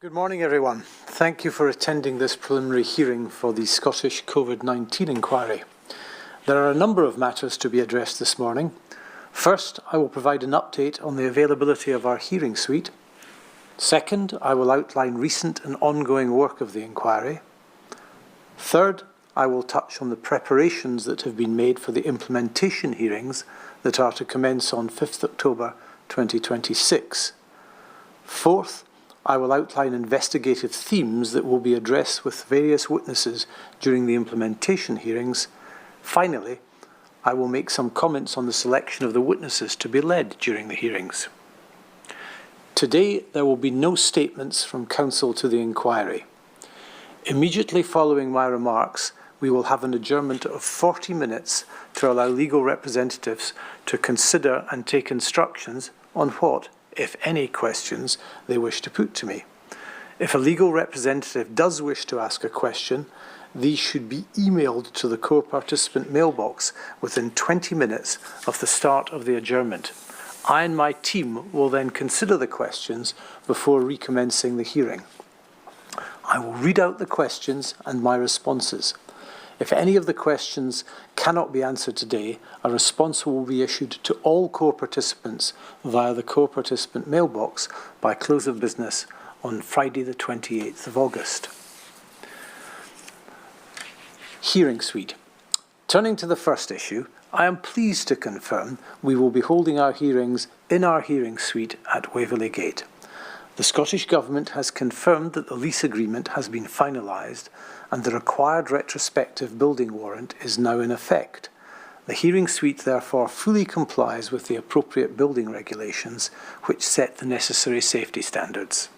Good morning, everyone. Thank you for attending this preliminary hearing for the Scottish COVID-19 inquiry. There are a number of matters to be addressed this morning. First, I will provide an update on the availability of our hearing suite. Second, I will outline recent and ongoing work of the inquiry. Third, I will touch on the preparations that have been made for the implementation hearings that are to commence on 5th October 2026. Fourth, I will outline investigative themes that will be addressed with various witnesses during the implementation hearings. Finally, I will make some comments on the selection of the witnesses to be led during the hearings. Today, there will be no statements from counsel to the inquiry. Immediately following my remarks, we will have an adjournment of 40 minutes to allow legal representatives to consider and take instructions on what, if any, questions they wish to put to me. If a legal representative does wish to ask a question, these should be emailed to the core participant mailbox within 20 minutes of the start of the adjournment. I and my team will then consider the questions before recommencing the hearing. I will read out the questions and my responses. If any of the questions cannot be answered today, a response will be issued to all core participants via the core participant mailbox by close of business on Friday the 28th of August. Hearing suite. Turning to the first issue, I am pleased to confirm we will be holding our hearings in our hearing suite at Waverley Gate. The Scottish Government has confirmed that the lease agreement has been finalised and the required retrospective building warrant is now in effect. The hearing suite therefore fully complies with the appropriate building regulations which set the necessary safety standards.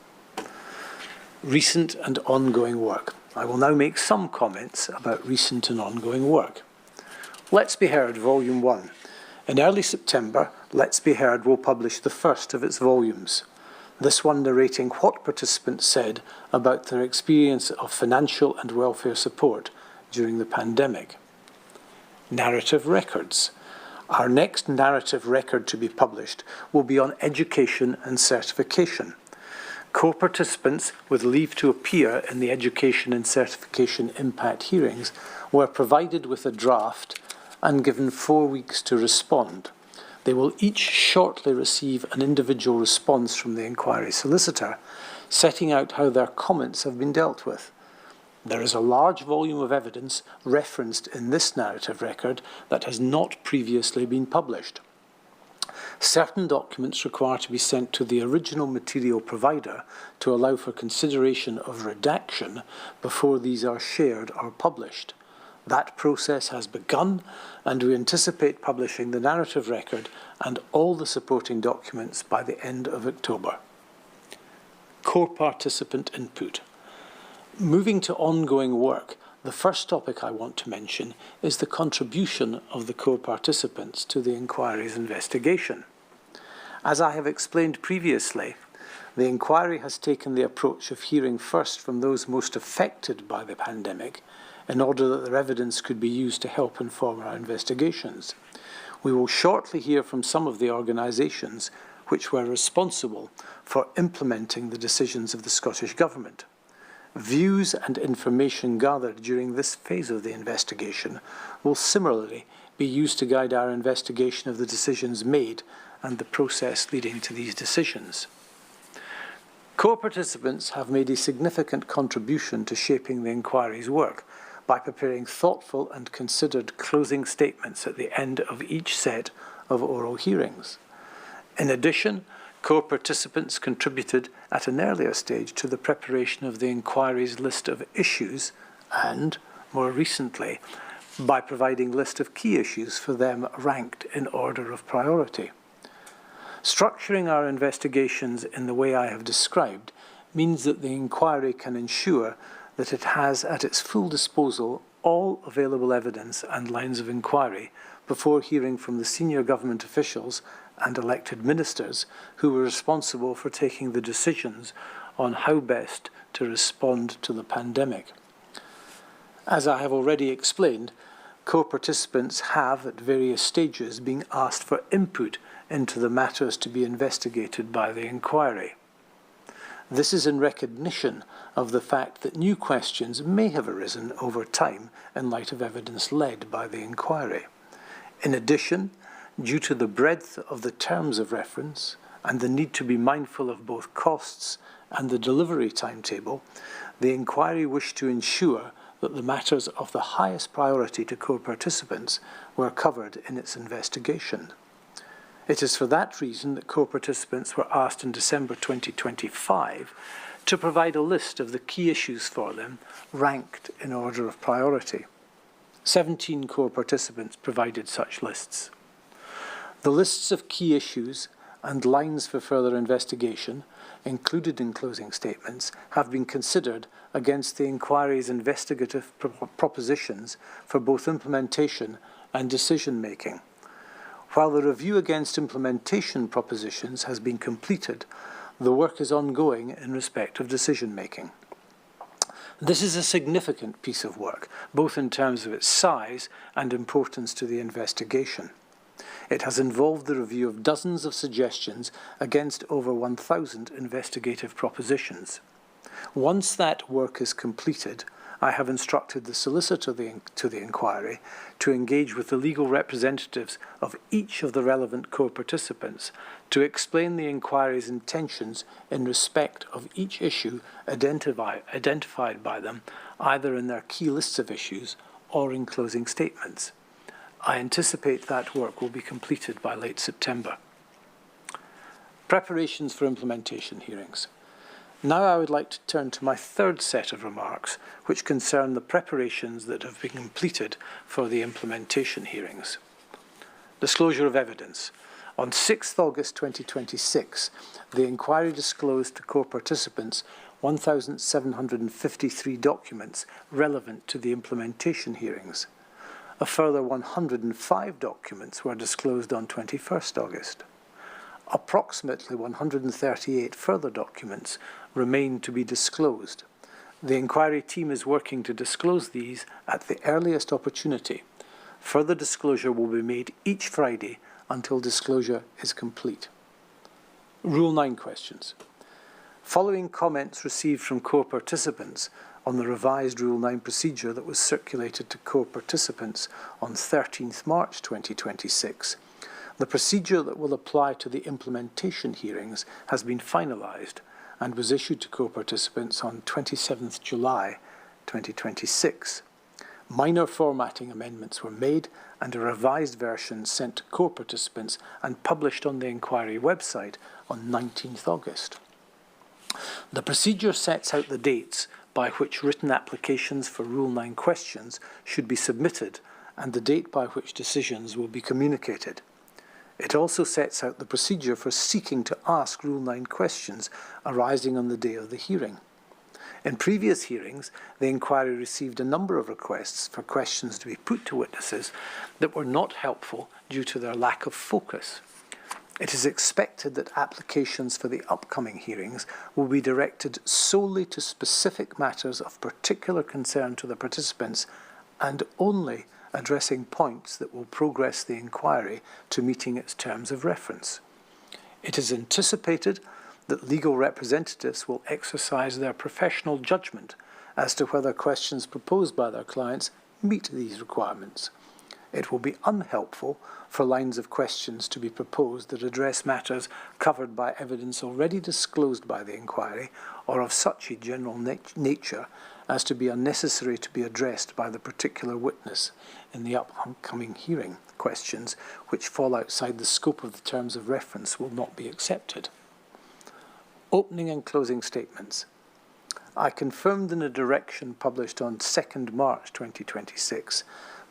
Recent and ongoing work. I will now make some comments about recent and ongoing work. Let's Be Heard Volume 1. In early September, Let's Be Heard will publish the first of its volumes. This one narrating what participants said about their experience of financial and welfare support during the pandemic. Narrative records. Our next narrative record to be published will be on education and certification. Core participants with leave to appear in the education and certification impact hearings were provided with a draft and given 4 weeks to respond. They will each shortly receive an individual response from the inquiry solicitor, setting out how their comments have been dealt with. There is a large volume of evidence referenced in this narrative record that has not previously been published. Certain documents require to be sent to the original material provider to allow for consideration of redaction before these are shared or published. That process has begun, and we anticipate publishing the narrative record and all the supporting documents by the end of October. Core participant input. Moving to ongoing work, the first topic I want to mention is the contribution of the core participants to the inquiry's investigation. As I have explained previously, the inquiry has taken the approach of hearing first from those most affected by the pandemic in order that their evidence could be used to help inform our investigations. We will shortly hear from some of the organisations which were responsible for implementing the decisions of the Scottish Government. Views and information gathered during this phase of the investigation will similarly be used to guide our investigation of the decisions made and the process leading to these decisions. Core participants have made a significant contribution to shaping the inquiry's work by preparing thoughtful and considered closing statements at the end of each set of oral hearings. In addition, core participants contributed at an earlier stage to the preparation of the inquiry's list of issues and, more recently, by providing a list of key issues for them ranked in order of priority. Structuring our investigations in the way I have described means that the inquiry can ensure that it has at its full disposal all available evidence and lines of inquiry before hearing from the senior government officials and elected ministers who were responsible for taking the decisions on how best to respond to the pandemic. As I have already explained, core participants have, at various stages, been asked for input into the matters to be investigated by the inquiry. This is in recognition of the fact that new questions may have arisen over time in light of evidence led by the inquiry. In addition, due to the breadth of the terms of reference and the need to be mindful of both costs and the delivery timetable, the inquiry wished to ensure that the matters of the highest priority to core participants were covered in its investigation. It is for that reason that core participants were asked in December 2025 to provide a list of the key issues for them, ranked in order of priority. 17 core participants provided such lists. The lists of key issues and lines for further investigation, included in closing statements, have been considered against the inquiry's investigative propositions for both implementation and decision-making. While the review against implementation propositions has been completed, the work is ongoing in respect of decision-making. This is a significant piece of work, both in terms of its size and importance to the investigation. It has involved the review of dozens of suggestions against over 1,000 investigative propositions. Once that work is completed, I have instructed the solicitor to the inquiry to engage with the legal representatives of each of the relevant core participants to explain the inquiry's intentions in respect of each issue identified by them, either in their key lists of issues or in closing statements. I anticipate that work will be completed by late September. Preparations for implementation hearings. Now I would like to turn to my third set of remarks, which concern the preparations that have been completed for the implementation hearings. Disclosure of evidence. On 6 August 2026, the inquiry disclosed to core participants 1,753 documents relevant to the implementation hearings. A further 105 documents were disclosed on 21st August. Approximately 138 further documents remain to be disclosed. The inquiry team is working to disclose these at the earliest opportunity. Further disclosure will be made each Friday until disclosure is complete. Rule 9 questions. Following comments received from core participants on the revised Rule 9 procedure that was circulated to core participants on 13th March 2026, the procedure that will apply to the implementation hearings has been finalised and was issued to core participants on 27th July 2026. Minor formatting amendments were made and a revised version sent to core participants and published on the inquiry website on 19th August. The procedure sets out the dates by which written applications for Rule 9 questions should be submitted and the date by which decisions will be communicated. It also sets out the procedure for seeking to ask Rule 9 questions arising on the day of the hearing. In previous hearings, the inquiry received a number of requests for questions to be put to witnesses that were not helpful due to their lack of focus. It is expected that applications for the upcoming hearings will be directed solely to specific matters of particular concern to the participants and only addressing points that will progress the inquiry to meeting its terms of reference. It is anticipated that legal representatives will exercise their professional judgment as to whether questions proposed by their clients meet these requirements. It will be unhelpful for lines of questions to be proposed that address matters covered by evidence already disclosed by the inquiry or of such a general nature as to be unnecessary to be addressed by the particular witness in the upcoming hearing. Questions which fall outside the scope of the terms of reference will not be accepted. Opening and closing statements. I confirmed in a direction published on 2nd March 2026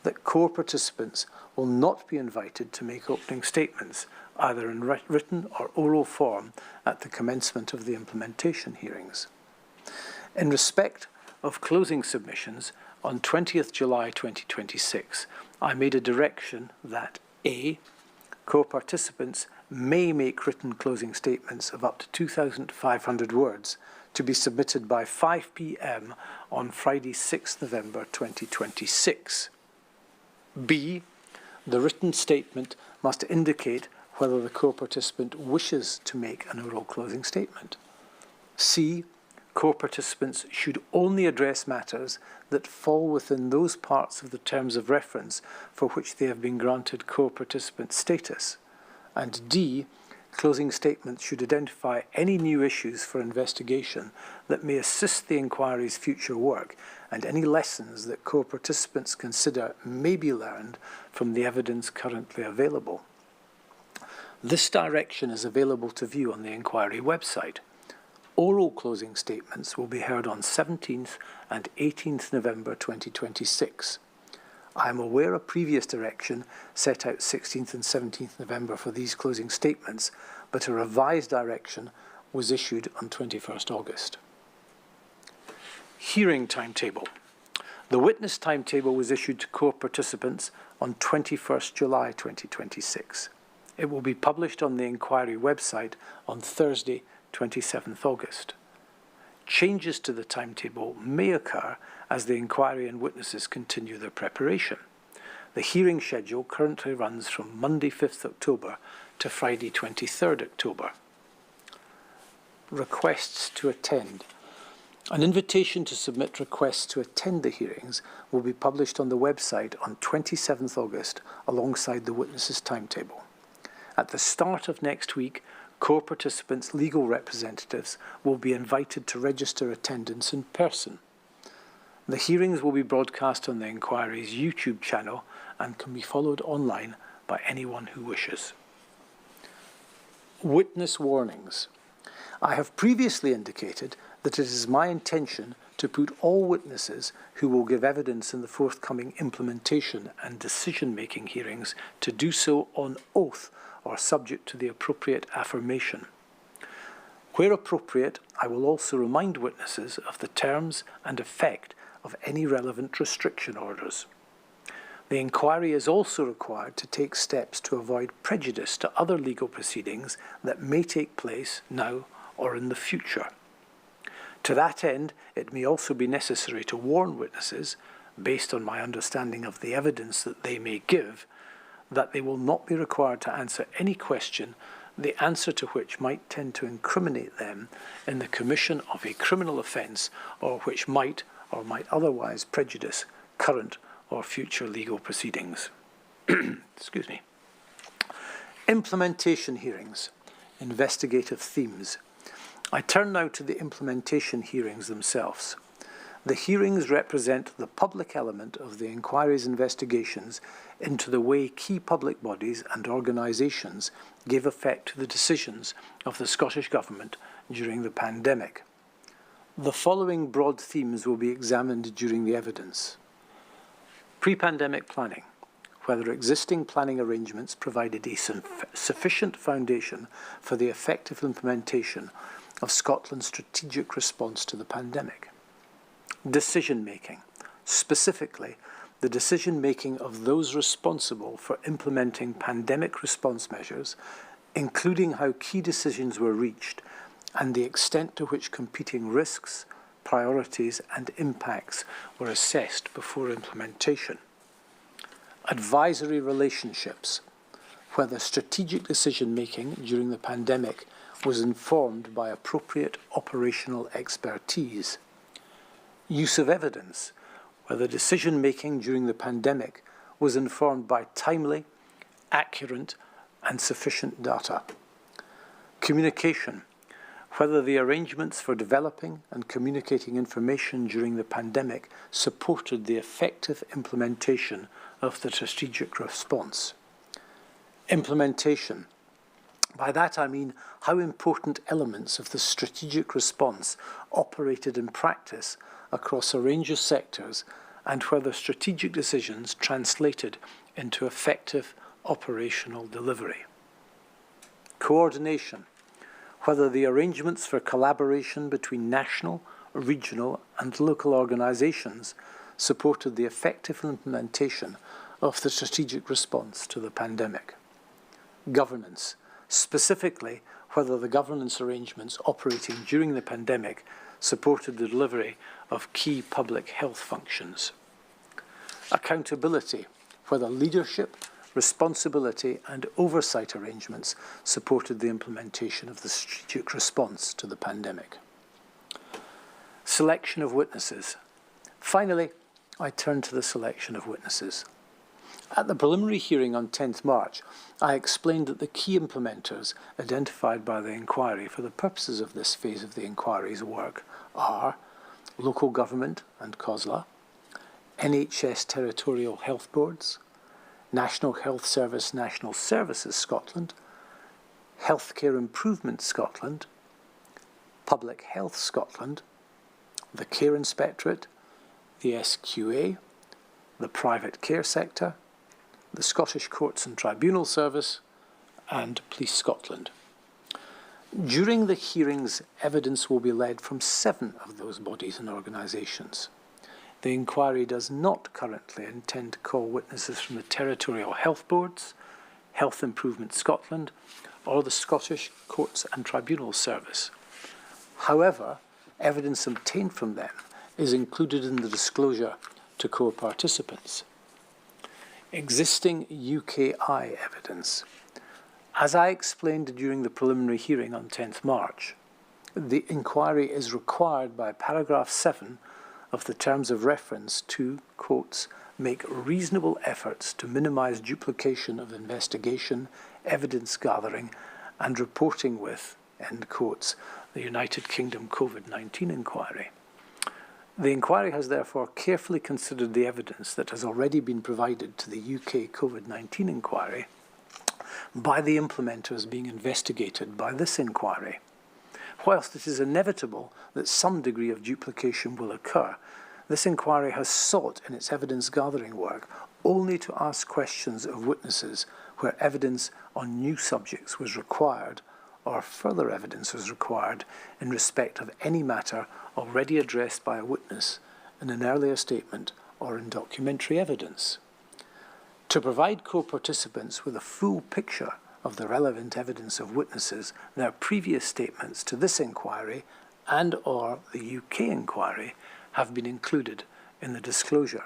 that core participants will not be invited to make opening statements, either in written or oral form, at the commencement of the implementation hearings. In respect of closing submissions, on 20th July 2026, I made a direction that A. Core participants may make written closing statements of up to 2,500 words to be submitted by 5 p.m. on Friday 6 November 2026. B. The written statement must indicate whether the core participant wishes to make an oral closing statement. C, core participants should only address matters that fall within those parts of the terms of reference for which they have been granted core participant status. And D, closing statements should identify any new issues for investigation that may assist the inquiry's future work and any lessons that core participants consider may be learned from the evidence currently available. This direction is available to view on the inquiry website. Oral closing statements will be heard on 17th and 18th November 2026. I am aware a previous direction set out 16th and 17th November for these closing statements, but a revised direction was issued on 21st August. Hearing timetable. The witness timetable was issued to core participants on 21st July 2026. It will be published on the inquiry website on Thursday, 27th August. Changes to the timetable may occur as the inquiry and witnesses continue their preparation. The hearing schedule currently runs from Monday 5th October to Friday 23rd October. Requests to attend. An invitation to submit requests to attend the hearings will be published on the website on 27th August alongside the witnesses' timetable. At the start of next week, core participants' legal representatives will be invited to register attendance in person. The hearings will be broadcast on the inquiry's YouTube channel and can be followed online by anyone who wishes. Witness warnings. I have previously indicated that it is my intention to put all witnesses who will give evidence in the forthcoming implementation and decision-making hearings to do so on oath or subject to the appropriate affirmation. Where appropriate, I will also remind witnesses of the terms and effect of any relevant restriction orders. The inquiry is also required to take steps to avoid prejudice to other legal proceedings that may take place now or in the future. To that end, it may also be necessary to warn witnesses, based on my understanding of the evidence that they may give, that they will not be required to answer any question, the answer to which might tend to incriminate them in the commission of a criminal offence or which might or might otherwise prejudice current or future legal proceedings. Excuse me. Implementation hearings, investigative themes. I turn now to the implementation hearings themselves. The hearings represent the public element of the inquiry's investigations into the way key public bodies and organisations gave effect to the decisions of the Scottish Government during the pandemic. The following broad themes will be examined during the evidence. Pre-pandemic planning, whether existing planning arrangements provided a sufficient foundation for the effective implementation of Scotland's strategic response to the pandemic. Decision-making, specifically the decision-making of those responsible for implementing pandemic response measures, including how key decisions were reached and the extent to which competing risks, priorities and impacts were assessed before implementation. Advisory relationships, whether strategic decision-making during the pandemic was informed by appropriate operational expertise. Use of evidence, whether decision-making during the pandemic was informed by timely, accurate and sufficient data. Communication, whether the arrangements for developing and communicating information during the pandemic supported the effective implementation of the strategic response. Implementation. By that I mean how important elements of the strategic response operated in practice across a range of sectors and whether strategic decisions translated into effective operational delivery. Coordination, whether the arrangements for collaboration between national, regional and local organisations supported the effective implementation of the strategic response to the pandemic. Governance, specifically whether the governance arrangements operating during the pandemic supported the delivery of key public health functions. Accountability, whether leadership, responsibility and oversight arrangements supported the implementation of the strategic response to the pandemic. Selection of witnesses. Finally, I turn to the selection of witnesses. At the preliminary hearing on 10th March, I explained that the key implementers identified by the inquiry for the purposes of this phase of the inquiry's work are local government and COSLA, NHS territorial health boards, National Health Service National Services Scotland, Healthcare Improvement Scotland, Public Health Scotland, the Care Inspectorate, the SQA, the private care sector, the Scottish Courts and Tribunal Service, and Police Scotland. During the hearings, evidence will be led from 7 of those bodies and organisations. The inquiry does not currently intend to call witnesses from the Territorial Health Boards, Health Improvement Scotland, or the Scottish Courts and Tribunal Service. However, evidence obtained from them is included in the disclosure to co-participants. Existing UKI evidence. As I explained during the preliminary hearing on 10th March, the inquiry is required by paragraph 7 of the terms of reference to, quotes, make reasonable efforts to minimise duplication of investigation, evidence gathering and reporting with, end quotes, the United Kingdom COVID-19 inquiry. The inquiry has therefore carefully considered the evidence that has already been provided to the UK COVID-19 inquiry by the implementers being investigated by this inquiry. Whilst it is inevitable that some degree of duplication will occur, this inquiry has sought in its evidence gathering work only to ask questions of witnesses where evidence on new subjects was required or further evidence was required in respect of any matter already addressed by a witness in an earlier statement or in documentary evidence. To provide co-participants with a full picture of the relevant evidence of witnesses, their previous statements to this inquiry and or the UK inquiry have been included in the disclosure.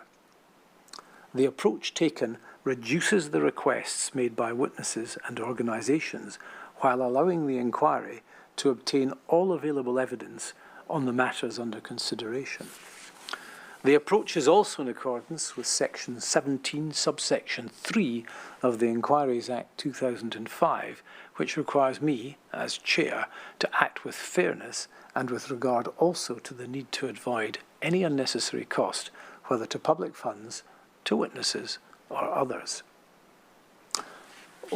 The approach taken reduces the requests made by witnesses and organisations while allowing the inquiry to obtain all available evidence on the matters under consideration. The approach is also in accordance with Section 17, subsection 3 of the Inquiries Act 2005, which requires me, as Chair, to act with fairness and with regard also to the need to avoid any unnecessary cost, whether to public funds, to witnesses, or others.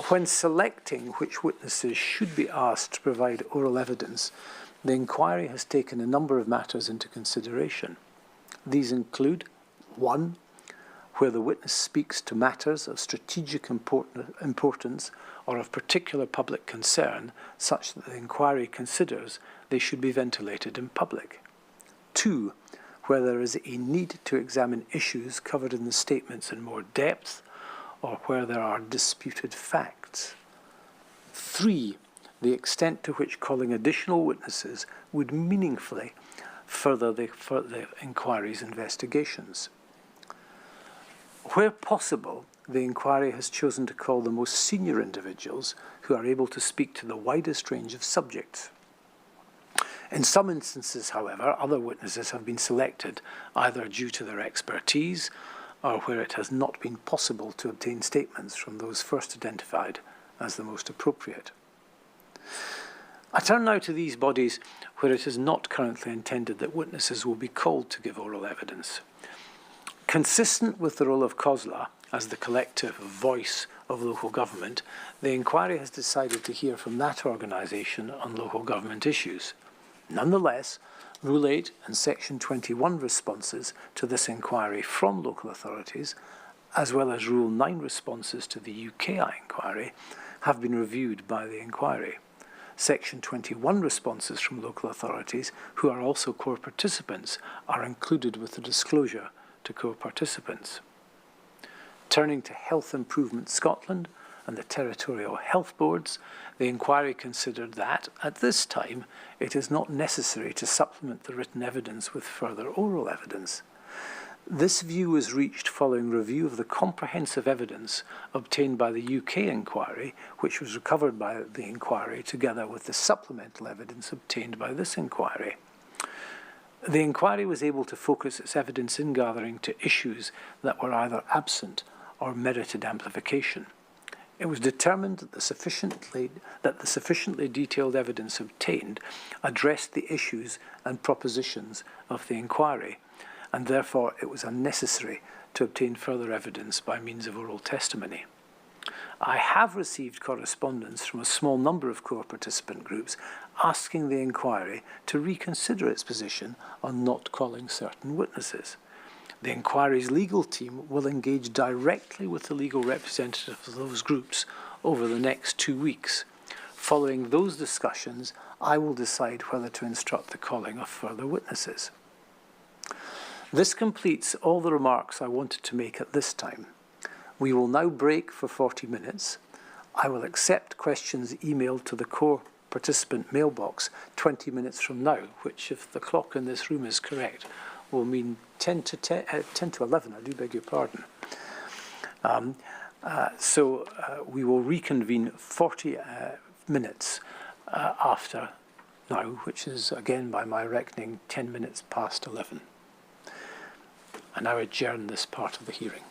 When selecting which witnesses should be asked to provide oral evidence, the inquiry has taken a number of matters into consideration. These include 1. Where the witness speaks to matters of strategic importance or of particular public concern, such that the inquiry considers they should be ventilated in public. 2. Where there is a need to examine issues covered in the statements in more depth, or where there are disputed facts. 3. The extent to which calling additional witnesses would meaningfully further the inquiry's investigations. Where possible, the inquiry has chosen to call the most senior individuals who are able to speak to the widest range of subjects. In some instances, however, other witnesses have been selected either due to their expertise or where it has not been possible to obtain statements from those first identified as the most appropriate. I turn now to these bodies where it is not currently intended that witnesses will be called to give oral evidence. Consistent with the role of COSLA as the collective voice of local government, the inquiry has decided to hear from that organisation on local government issues. Nonetheless, Rule 8 and Section 21 responses to this inquiry from local authorities, as well as Rule 9 responses to the UKI inquiry, have been reviewed by the inquiry. Section 21 responses from local authorities, who are also core participants, are included with the disclosure to core participants. Turning to Health Improvement Scotland and the Territorial Health Boards, the inquiry considered that, at this time, it is not necessary to supplement the written evidence with further oral evidence. This view was reached following review of the comprehensive evidence obtained by the UK inquiry, which was recovered by the inquiry together with the supplemental evidence obtained by this inquiry. The inquiry was able to focus its evidence in-gathering to issues that were either absent or merited amplification. It was determined that the sufficiently detailed evidence obtained addressed the issues and propositions of the inquiry, and therefore it was unnecessary to obtain further evidence by means of oral testimony. I have received correspondence from a small number of core participant groups asking the inquiry to reconsider its position on not calling certain witnesses. The inquiry's legal team will engage directly with the legal representatives of those groups over the next 2 weeks. Following those discussions, I will decide whether to instruct the calling of further witnesses. This completes all the remarks I wanted to make at this time. We will now break for 40 minutes. I will accept questions emailed to the core participant mailbox 20 minutes from now, which, if the clock in this room is correct, will mean 10 to 11, I do beg your pardon. So we will reconvene 40 minutes after now, which is, again, by my reckoning, 10 minutes past 11. I now adjourn this part of the hearing.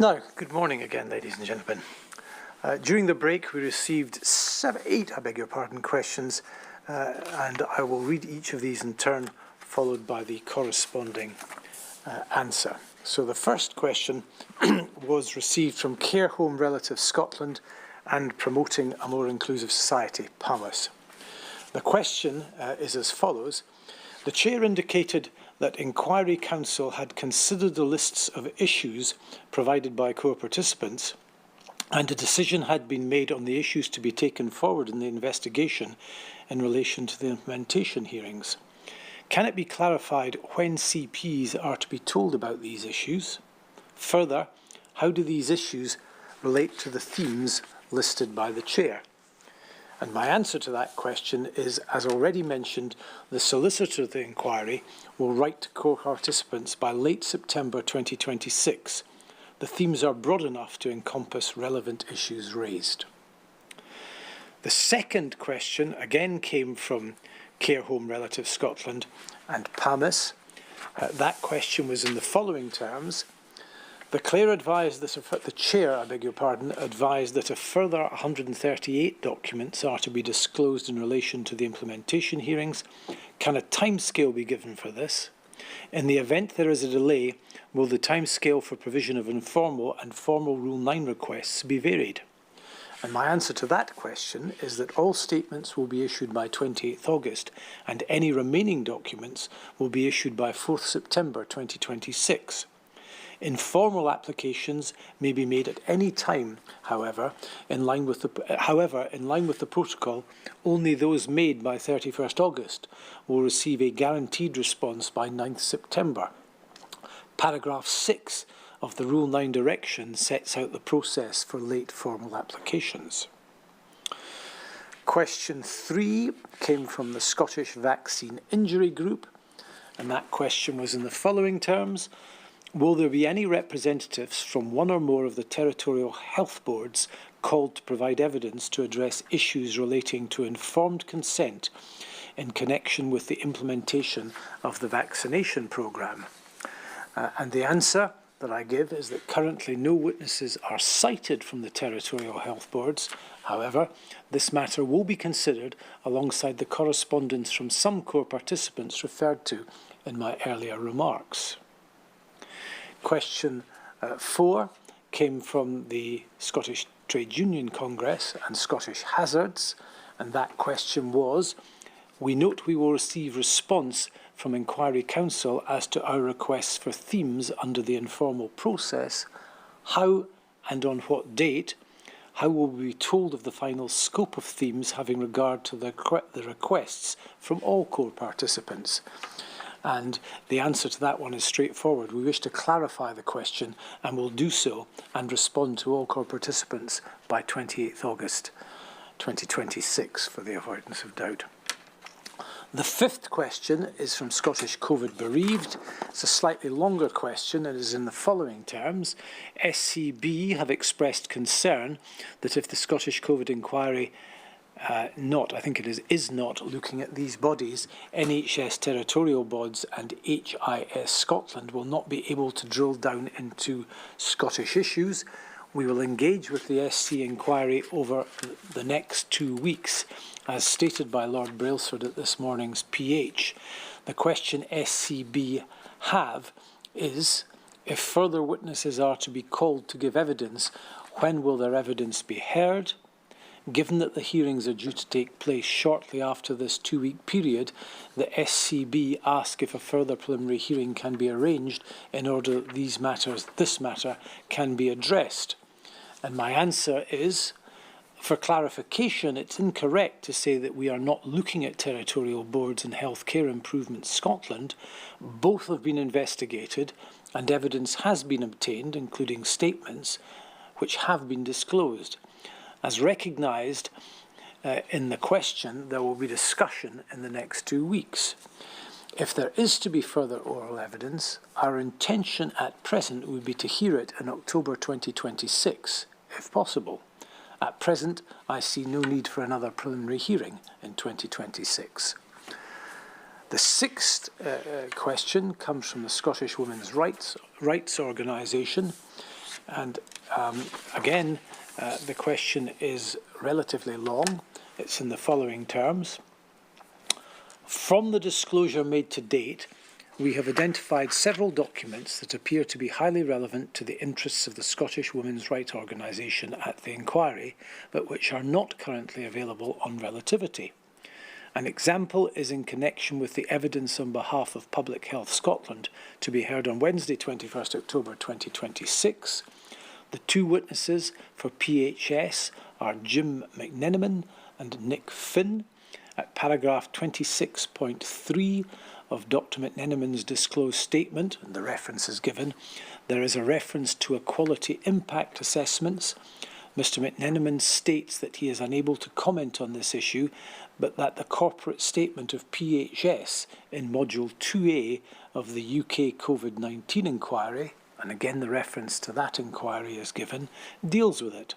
Now, good morning again, ladies and gentlemen. During the break, we received eight questions, and I will read each of these in turn, followed by the corresponding answer. So the first question was received from Care Home Relative Scotland and Promoting a More Inclusive Society, PAMIS. The question is as follows. The Chair indicated that Inquiry Council had considered the lists of issues provided by core participants, and a decision had been made on the issues to be taken forward in the investigation in relation to the implementation hearings. Can it be clarified when CPs are to be told about these issues? Further, how do these issues relate to the themes listed by the Chair? And my answer to that question is, as already mentioned, the solicitor of the inquiry will write to core participants by late September 2026. The themes are broad enough to encompass relevant issues raised. The second question again came from Care Home Relative Scotland and PAMIS. That question was in the following terms. The Chair advised that a further 138 documents are to be disclosed in relation to the implementation hearings. Can a timescale be given for this? In the event there is a delay, will the timescale for provision of informal and formal Rule 9 requests be varied? And my answer to that question is that all statements will be issued by 28th August and any remaining documents will be issued by 4th September 2026. Informal applications may be made at any time, however, in line with the protocol, only those made by 31st August will receive a guaranteed response by 9th September. Paragraph 6 of the Rule 9 direction sets out the process for late formal applications. Question 3 came from the Scottish Vaccine Injury Group, and that question was in the following terms. Will there be any representatives from one or more of the territorial health boards called to provide evidence to address issues relating to informed consent in connection with the implementation of the vaccination programme? And the answer that I give is that currently no witnesses are cited from the territorial health boards. However, this matter will be considered alongside the correspondence from some core participants referred to in my earlier remarks. Question 4 came from the Scottish Trade Union Congress and Scottish Hazards, and that question was, we note we will receive response from Inquiry Council as to our requests for themes under the informal process. How and on what date? How will we be told of the final scope of themes having regard to the requests from all core participants? And the answer to that one is straightforward. We wish to clarify the question and will do so and respond to all core participants by 28th August 2026 for the avoidance of doubt. The fifth question is from Scottish COVID Bereaved. It's a slightly longer question and is in the following terms. SCB have expressed concern that if the Scottish COVID inquiry is not looking at these bodies, NHS territorial boards and HIS Scotland will not be able to drill down into Scottish issues. We will engage with the SC inquiry over the next 2 weeks, as stated by Lord Brailsford at this morning's PH. The question SCB have is, if further witnesses are to be called to give evidence, when will their evidence be heard? Given that the hearings are due to take place shortly after this 2-week period, the SCB ask if a further preliminary hearing can be arranged in order that this matter can be addressed. And my answer is, for clarification, it's incorrect to say that we are not looking at territorial boards and Healthcare Improvement Scotland. Both have been investigated and evidence has been obtained, including statements, which have been disclosed. As recognised in the question, there will be discussion in the next 2 weeks. If there is to be further oral evidence, our intention at present would be to hear it in October 2026, if possible. At present, I see no need for another preliminary hearing in 2026. The sixth question comes from the Scottish Women's Rights Organisation, And again, the question is relatively long. It's in the following terms. From the disclosure made to date, we have identified several documents that appear to be highly relevant to the interests of the Scottish Women's Rights Organisation at the inquiry, but which are not currently available on relativity. An example is in connection with the evidence on behalf of Public Health Scotland to be heard on Wednesday, 21st October 2026. The two witnesses for PHS are Jim McNenaman and Nick Finn. At paragraph 26.3 of Dr. McNenaman's disclosed statement, and the reference is given, there is a reference to equality impact assessments. Mr. McNenaman states that he is unable to comment on this issue, but that the corporate statement of PHS in Module 2A of the UK COVID-19 inquiry, and again the reference to that inquiry is given, deals with it.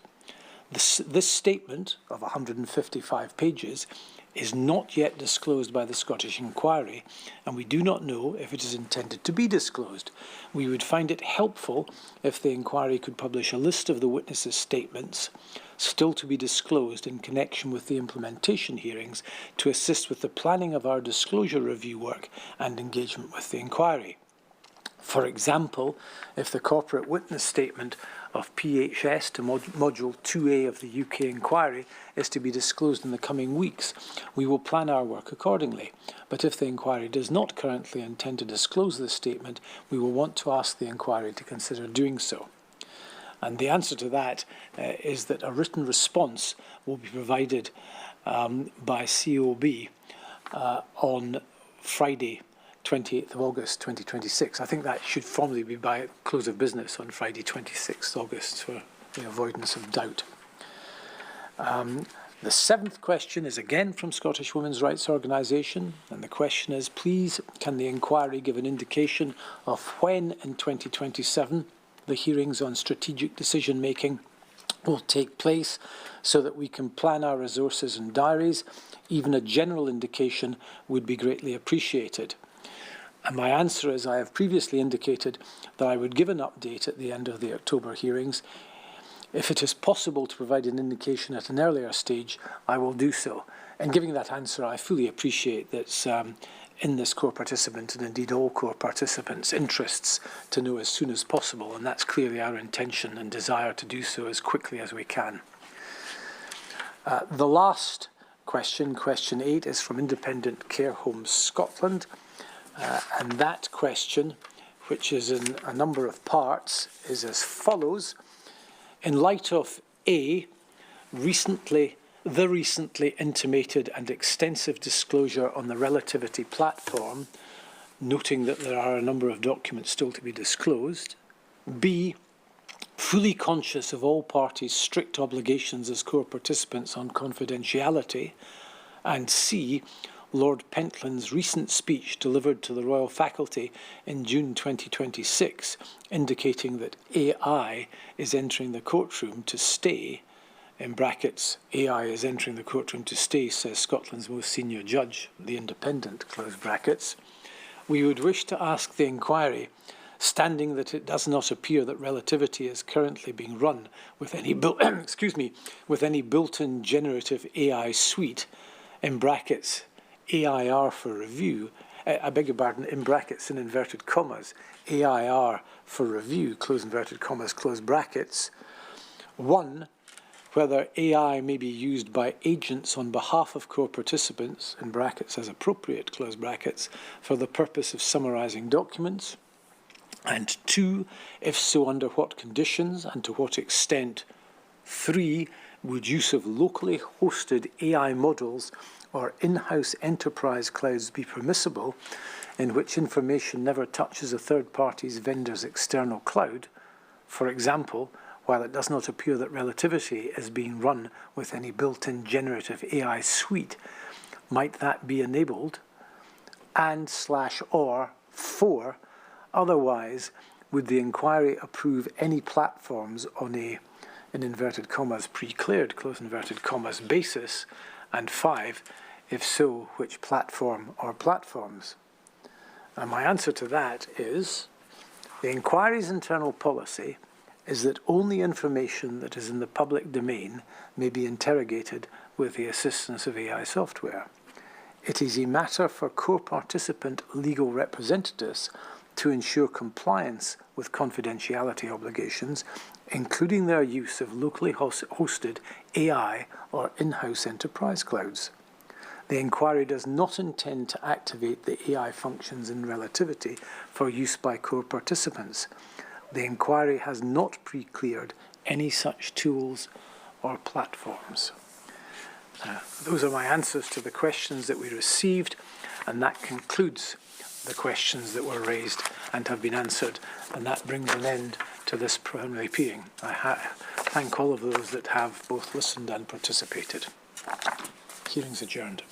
This statement of 155 pages is not yet disclosed by the Scottish Inquiry, and we do not know if it is intended to be disclosed. We would find it helpful if the inquiry could publish a list of the witnesses' statements still to be disclosed in connection with the implementation hearings to assist with the planning of our disclosure review work and engagement with the inquiry. For example, if the corporate witness statement of PHS to Module 2A of the UK inquiry is to be disclosed in the coming weeks, we will plan our work accordingly. But if the inquiry does not currently intend to disclose this statement, we will want to ask the inquiry to consider doing so. And the answer to that is that a written response will be provided by COB on Friday, 28th of August 2026. I think that should formally be by close of business on Friday 26th August for the avoidance of doubt. The seventh question is again from Scottish Women's Rights Organisation, and the question is, please can the inquiry give an indication of when in 2027 the hearings on strategic decision making will take place so that we can plan our resources and diaries. Even a general indication would be greatly appreciated. And my answer is, I have previously indicated that I would give an update at the end of the October hearings. If it is possible to provide an indication at an earlier stage, I will do so. And giving that answer, I fully appreciate that in this core participant, and indeed all core participants' interests, to know as soon as possible, and that's clearly our intention and desire to do so as quickly as we can. The last question, question 8, is from Independent Care Homes Scotland. And that question, which is in a number of parts, is as follows. In light of A, the recently intimated and extensive disclosure on the relativity platform, noting that there are a number of documents still to be disclosed. B, fully conscious of all parties' strict obligations as core participants on confidentiality. And C, Lord Pentland's recent speech delivered to the Royal Faculty in June 2026, indicating that AI is entering the courtroom to stay, in brackets, AI is entering the courtroom to stay, says Scotland's most senior judge, the Independent, close brackets. We would wish to ask the inquiry, standing that it does not appear that relativity is currently being run with any built-in generative AI suite, in brackets, AIR for review, I beg your pardon, in brackets and inverted commas, AIR for review, close inverted commas, close brackets. 1, whether AI may be used by agents on behalf of core participants, in brackets as appropriate, close brackets, for the purpose of summarising documents. And 2, if so, under what conditions and to what extent. 3, would use of locally hosted AI models or in-house enterprise clouds be permissible, in which information never touches a third party's vendor's external cloud? For example, while it does not appear that relativity is being run with any built-in generative AI suite, might that be enabled? And/or 4, otherwise, would the inquiry approve any platforms on a, in inverted commas, pre-cleared, close inverted commas, basis? And 5, if so, which platform or platforms? And my answer to that is, the inquiry's internal policy is that only information that is in the public domain may be interrogated with the assistance of AI software. It is a matter for core participant legal representatives to ensure compliance with confidentiality obligations, including their use of locally hosted AI or in-house enterprise clouds. The inquiry does not intend to activate the AI functions in relativity for use by core participants. The inquiry has not pre-cleared any such tools or platforms. Those are my answers to the questions that we received, and that concludes the questions that were raised and have been answered, and that brings an end to this preliminary hearing. I thank all of those that have both listened and participated. Hearing's adjourned.